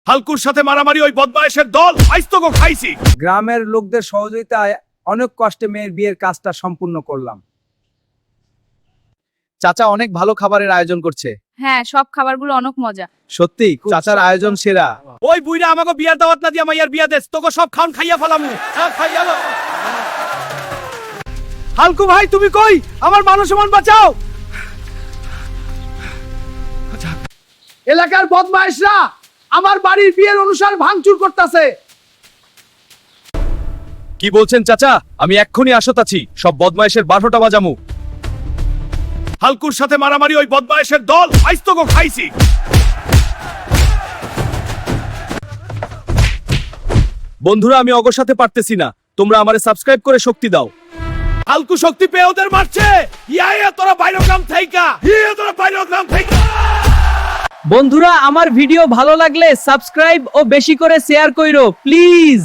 হালকুর সাথে মারামারি ওই বদমাইশের দল আইস তোকে খাইছি। গ্রামের লোকদের সহযোগিতায় অনেক কষ্টে মেয়ের বিয়ের কাজটা সম্পূর্ণ করলাম। চাচা অনেক ভালো খাবারের আয়োজন করছে। হ্যাঁ, সব খাবারগুলো অনেক মজা। সত্যি চাচার আয়োজন সেরা। ওই বুইরা আমাকে বিয়ার দাওয়াত না দিয়া মাইয়ার বিয়া দেস, তোকে সব খাওন খাইয়া ফেলামু। হালকু ভাই তুমি কই? আমার মানুষ সমান বাঁচাও। এলাকার বদমাইশরা আমার বাড়ির বিয়ের অনুষ্ঠান ভাঙচুর করতেছে। কি বলছেন চাচা? আমি এক্ষুনি আসত আছি, সব বদমাইশের 12টা বাজামু। হালকুর সাথে মারামারি ওই বদমাইশের দল আইস তোকে খাইছি। বন্ধুরা আমি অগর সাথে পারতেছি না, তোমরা আমারে সাবস্ক্রাইব করে শক্তি দাও। হালকু শক্তি পেয়ে ওদের মারছে। ইয়া তোরা বাইরোগ্রাম থাইকা, তোরা বাইরোগ্রাম থাইকা। বন্ধুরা আমার ভিডিও ভালো লাগলে সাবস্ক্রাইব ও বেশি করে শেয়ার কইরো প্লিজ।